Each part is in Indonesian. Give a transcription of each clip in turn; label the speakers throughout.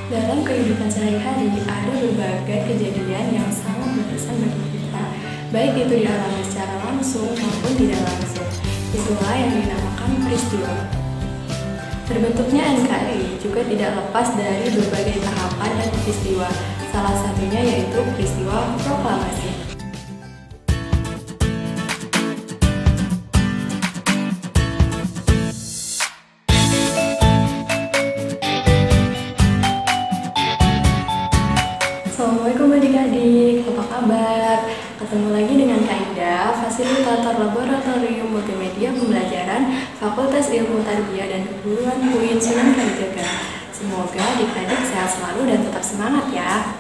Speaker 1: Dalam kehidupan sehari-hari, ada berbagai kejadian yang sangat berkesan bagi kita, baik itu dialami secara langsung maupun tidak langsung. Itulah yang dinamakan peristiwa. Terbentuknya NKRI juga tidak lepas dari berbagai tahapan dan peristiwa, salah satunya yaitu peristiwa proklamasi. Assalamualaikum adik-adik, apa kabar? Ketemu lagi dengan Kak Ida, fasilitator Laboratorium Multimedia Pembelajaran Fakultas Ilmu Tarbiyah dan Keguruan UIN Sunan Kalijaga. Semoga adik-adik sehat selalu dan tetap semangat ya.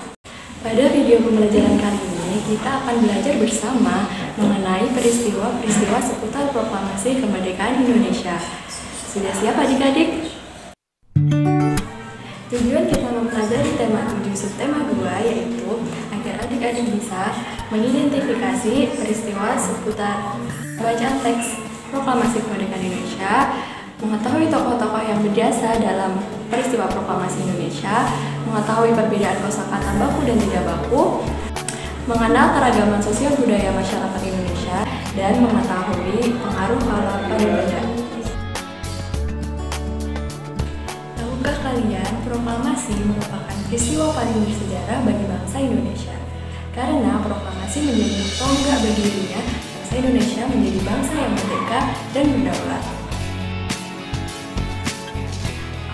Speaker 1: Pada video pembelajaran kali ini, kita akan belajar bersama mengenai peristiwa-peristiwa seputar proklamasi kemerdekaan Indonesia. Sudah siap adik-adik? Tujuan kita mempelajari tema 7 subtema 2 yaitu agar adik-adik bisa mengidentifikasi peristiwa seputar bacaan teks proklamasi kemerdekaan Indonesia, mengetahui tokoh-tokoh yang berjasa dalam peristiwa proklamasi Indonesia, mengetahui perbedaan kosakata baku dan tidak baku, mengenal keragaman sosial budaya masyarakat Indonesia, dan mengetahui pengaruh alam pada benda. Tahukah kalian, proklamasi merupakan peristiwa paling bersejarah bagi bangsa Indonesia. Karena proklamasi menjadi tonggak berdirinya bangsa Indonesia menjadi bangsa yang merdeka dan berdaulat.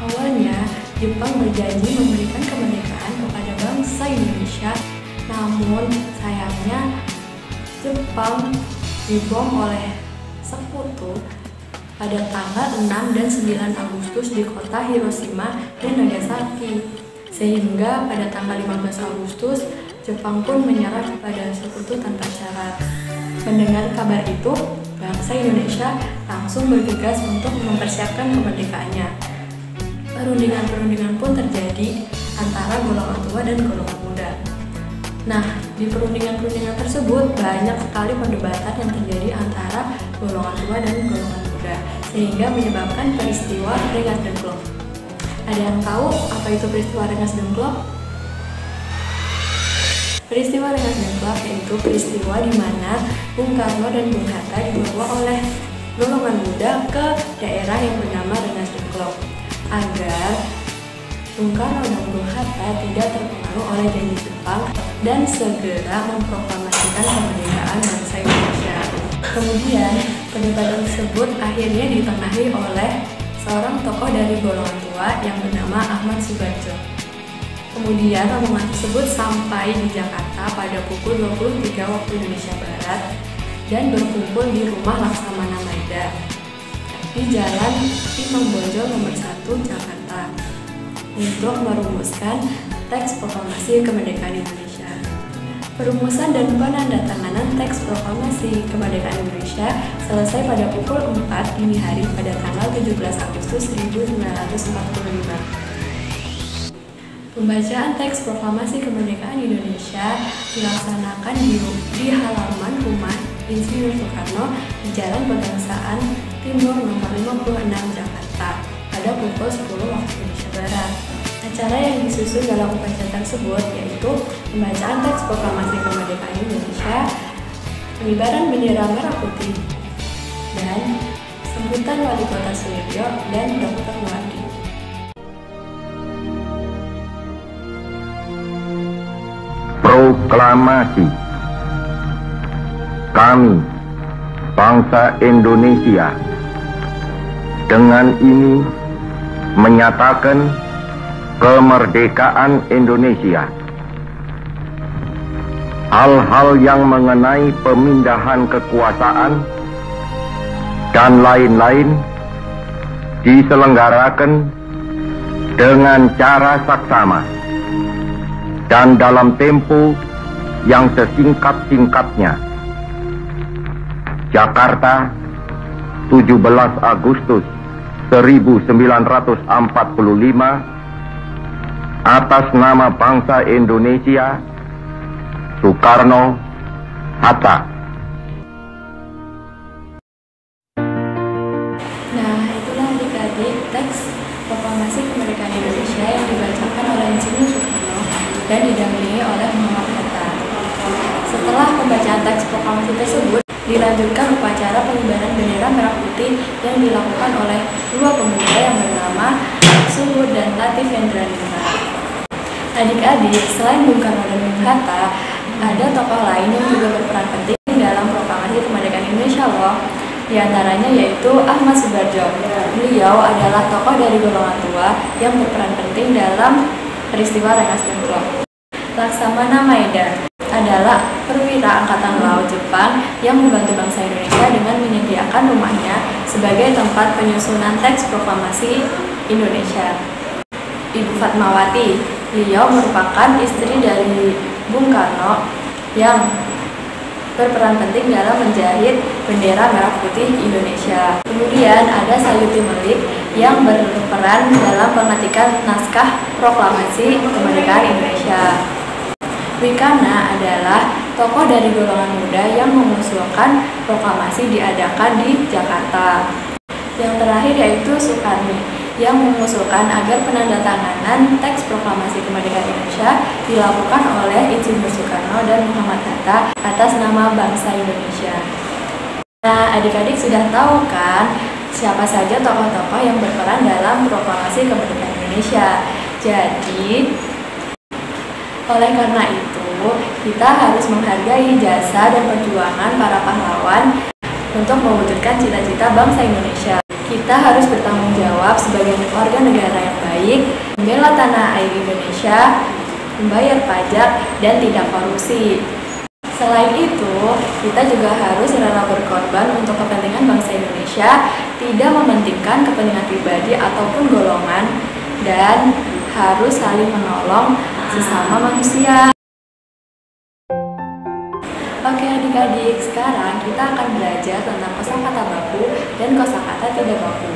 Speaker 1: Awalnya, Jepang berjanji memberikan kemerdekaan kepada bangsa Indonesia, namun sayangnya Jepang dibom oleh sekutu pada tanggal 6 dan 9 Agustus di kota Hiroshima dan Nagasaki. Sehingga pada tanggal 15 Agustus, Jepang pun menyerah kepada sekutu tanpa syarat. Mendengar kabar itu, bangsa Indonesia langsung bergegas untuk mempersiapkan kemerdekaannya. Perundingan-perundingan pun terjadi antara golongan tua dan golongan muda. Nah, di perundingan-perundingan tersebut banyak sekali perdebatan yang terjadi antara golongan tua dan golongan muda, sehingga menyebabkan peristiwa Rengas Dengklok. Ada yang tahu apa itu peristiwa Rengas Dengklok? Peristiwa Rengas Dengklok yaitu peristiwa di mana Bung Karno dan Bung Hatta dibawa oleh golongan muda ke daerah yang bernama Rengas Dengklok agar Bung Karno dan Bung Hatta tidak terpengaruh oleh janji Jepang dan segera memproklamasikan kemerdekaan bangsa Indonesia. Kemudian, perdebatan tersebut akhirnya ditengahi oleh seorang tokoh dari golongan tua yang bernama Ahmad Subarjo. Kemudian, rombongan tersebut sampai di Jakarta pada pukul 23 waktu Indonesia Barat dan berkumpul di rumah Laksamana Maida di Jalan Imam Bonjol nomor 1 Jakarta untuk merumuskan teks proklamasi kemerdekaan Indonesia. Perumusan dan penandatanganan teks proklamasi kemerdekaan Indonesia selesai pada pukul 4 dini hari pada tanggal 17 Agustus 1945. Pembacaan teks proklamasi kemerdekaan Indonesia dilaksanakan di halaman rumah Insinyur Soekarno di Jalan Pegangsaan Timur nomor 56 Jakarta pada pukul 10 waktu Indonesia Barat. Acara yang disusun dalam upacara tersebut yaitu pembacaan teks proklamasi kemerdekaan Indonesia, pengibaran bendera merah putih, dan sambutan Wali Kota Sudirjo dan Dr. Muwardi.
Speaker 2: Proklamasi. Kami, bangsa Indonesia, dengan ini menyatakan kemerdekaan Indonesia. Hal-hal yang mengenai pemindahan kekuasaan dan lain-lain diselenggarakan dengan cara saksama dan dalam tempo yang sesingkat-singkatnya. Jakarta, 17 Agustus 1945, atas nama bangsa Indonesia, Soekarno, Hatta.
Speaker 1: Nah, itulah adik-adik teks proklamasi kemerdekaan Indonesia yang dibacakan dan didampingi oleh Muhammad Hatta. Setelah pembacaan teks proklamasi tersebut, dilanjutkan upacara pengibaran bendera merah putih yang dilakukan oleh dua pemuda yang bernama Suhud dan Latif Hendranita. Adik-adik, selain Bung Karno dan Bung Hatta, ada tokoh lain yang juga berperan penting dalam proklamasi kemerdekaan Indonesia loh. Di antaranya yaitu Ahmad Subarjo. Beliau adalah tokoh dari golongan tua yang berperan penting dalam peristiwa Rengas Dengklok. Laksamana Maeda adalah perwira Angkatan Laut Jepang yang membantu bangsa Indonesia dengan menyediakan rumahnya sebagai tempat penyusunan teks proklamasi Indonesia. Ibu Fatmawati, beliau merupakan istri dari Bung Karno yang berperan penting dalam menjahit bendera merah putih Indonesia. Kemudian ada Sayuti Melik yang berperan dalam pengetikan naskah proklamasi kemerdekaan Indonesia. Wikana adalah tokoh dari golongan muda yang mengusulkan proklamasi diadakan di Jakarta. Yang terakhir yaitu Sukarni yang mengusulkan agar penandatanganan teks proklamasi kemerdekaan Indonesia dilakukan oleh Insinyur Soekarno dan Muhammad Hatta atas nama bangsa Indonesia. Nah, adik-adik sudah tahu kan siapa saja tokoh-tokoh yang berperan dalam proklamasi kemerdekaan Indonesia. Jadi, oleh karena itu, kita harus menghargai jasa dan perjuangan para pahlawan untuk mewujudkan cita-cita bangsa Indonesia. Kita harus bertanggung jawab sebagai warga negara yang baik, membela tanah air Indonesia, membayar pajak, dan tidak korupsi. Selain itu, kita juga harus rela berkorban untuk kepentingan bangsa Indonesia, tidak mementingkan kepentingan pribadi ataupun golongan, dan harus saling menolong sesama manusia. Oke adik-adik, sekarang kita akan belajar tentang kosakata baku dan kosakata tidak baku.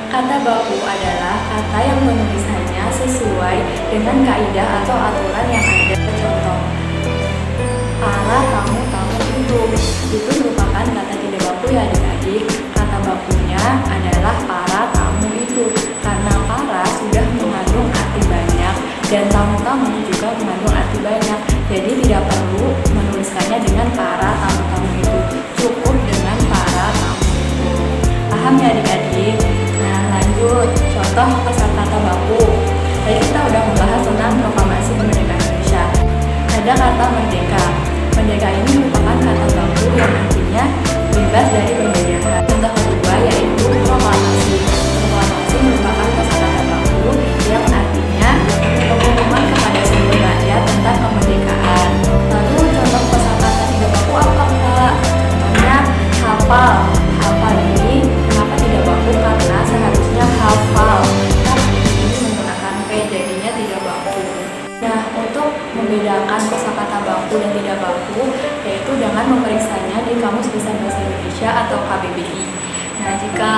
Speaker 1: Kata baku adalah kata yang penulisannya sesuai dengan kaidah atau aturan yang ada. Contoh, para tamu-tamu itu merupakan kata tidak baku ya adik-adik. Kata bakunya adalah para tamu itu, karena para sudah mengandung arti banyak dan tamu-tamu juga mengandung arti banyak. Jadi tidak perlu menuliskannya dengan para tamu-tamu itu, cukup dengan para tamu itu. Paham ya adik-adik? Nah lanjut, contoh kosakata baku. Tadi kita udah membahas tentang proklamasi kemerdekaan Indonesia. Ada kata merdeka. Merdeka ini merupakan kata baku yang artinya bebas dari penjajahan. Contoh kedua yaitu proklamasi. Proklamasi merupakan kosakata baku yang artinya pengumuman kepada seluruh rakyat tentang kemerdekaan. Lalu contoh kosakata tidak baku apa Kak? Contohnya hafal. Hafal ini kenapa tidak baku? Karena seharusnya hafal, tapi ini menggunakan P jadinya tidak baku. Nah, untuk membedakan kosakata baku dan tidak baku yaitu dengan memeriksanya di Kamus Besar Bahasa Indonesia atau KBBI. Nah, jika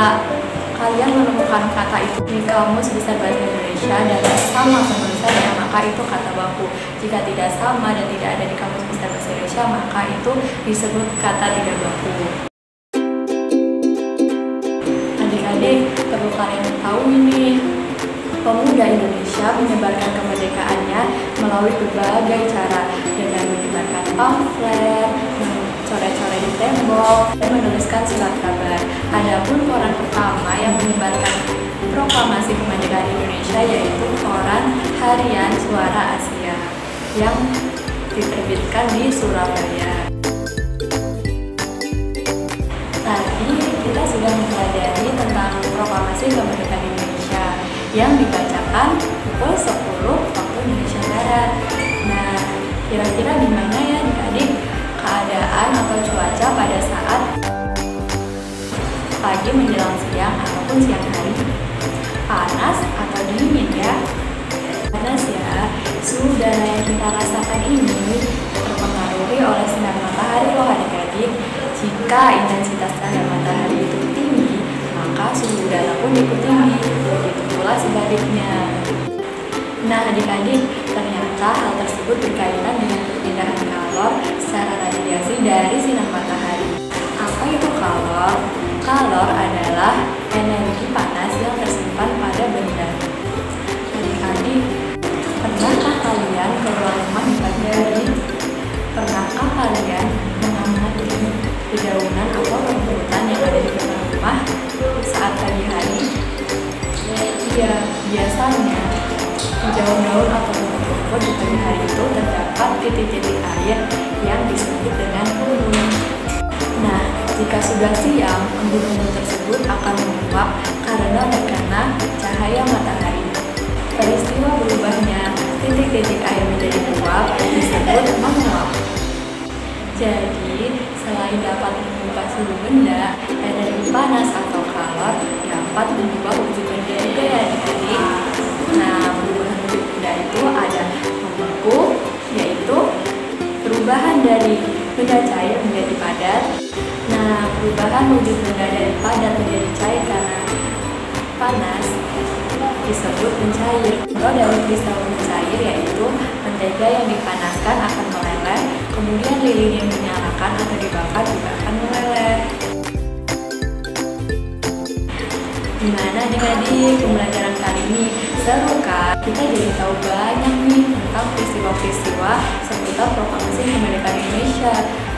Speaker 1: kalian menemukan kata itu di Kamus Besar Bahasa Indonesia dan sama penulisannya, maka itu kata baku. Jika tidak sama dan tidak ada di Kamus Besar Bahasa Indonesia, maka itu disebut kata tidak baku. Adik-adik, perlu kalian tahu ini, pemuda Indonesia menyebarkan kemerdekaannya melalui berbagai cara, dengan menyebarkan pamflet, coret-coret di tembok, dan menuliskan surat kabar. Adapun koran pertama yang menyebarkan proklamasi kemerdekaan Indonesia yaitu koran harian Suara Asia yang diterbitkan di Surabaya. Tadi kita sudah mempelajari tentang proklamasi kemerdekaan Indonesia yang dibacakan pukul 10 waktu Indonesia Barat. Nah, kira-kira gimana ya adik-adik keadaan atau cuaca pada saat pagi menjelang siang ataupun siang hari? Panas atau dingin ya? Panas ya. Suhu udara yang kita rasakan ini terpengaruhi oleh sinar matahari loh adik-adik. Jika intensitas sinar matahari itu tinggi, maka suhu udara pun ikut tinggi. Begitu pula sebaliknya. Nah adik-adik, ternyata hal tersebut berkaitan dengan perpindahan kalor secara radiasi dari sinar matahari. Apa itu kalor? Kalor adalah energi panas yang tersimpan pada benda. Adik-adik, pernahkah kalian ke dedaunan atau rambutan yang ada di depan rumah saat pagi hari. Ya, biasanya di daun-daun atau rumput-rumput di pagi hari itu terdapat titik-titik air yang disebut dengan embun. Nah, jika sudah siang, embun-embun tersebut akan menguap karena terkena cahaya matahari. Peristiwa berubahnya titik-titik air menjadi uap disebut menguap. Jadi, selain dapat mengubah suhu benda, energi panas atau kalor dapat mengubah wujud benda juga ya adik-adik. Nah, perubahan wujud benda itu ada membeku, yaitu perubahan dari benda cair menjadi padat. Nah, perubahan wujud benda dari padat menjadi cair karena panas disebut mencair. Contoh dari kristal mencair yaitu mentega yang dipanaskan akan meleleh, kemudian lilin yang dinyalakan atau dibakar juga akan meleleh. Gimana adik-adik pembelajaran kali ini? Seru kan? Kita jadi tahu banyak nih tentang peristiwa-peristiwa seputar proklamasi kemerdekaan Indonesia.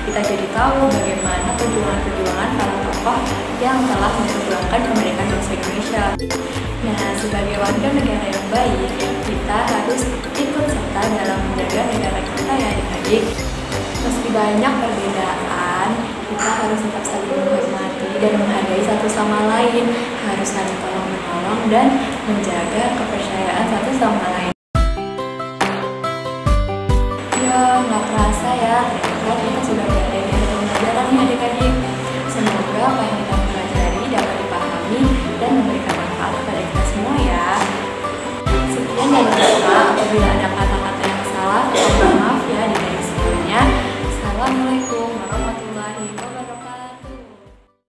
Speaker 1: Kita jadi tahu bagaimana perjuangan-perjuangan para tokoh yang telah memperjuangkan kemerdekaan bangsa Indonesia. Nah, sebagai warga negara yang baik, kita harus ikut serta dalam menjaga negara kita ya adik-adik. Meski banyak perbedaan, kita harus tetap saling menghormati dan menghargai satu sama lain, harus saling tolong-menolong dan menjaga kepercayaan satu sama lain.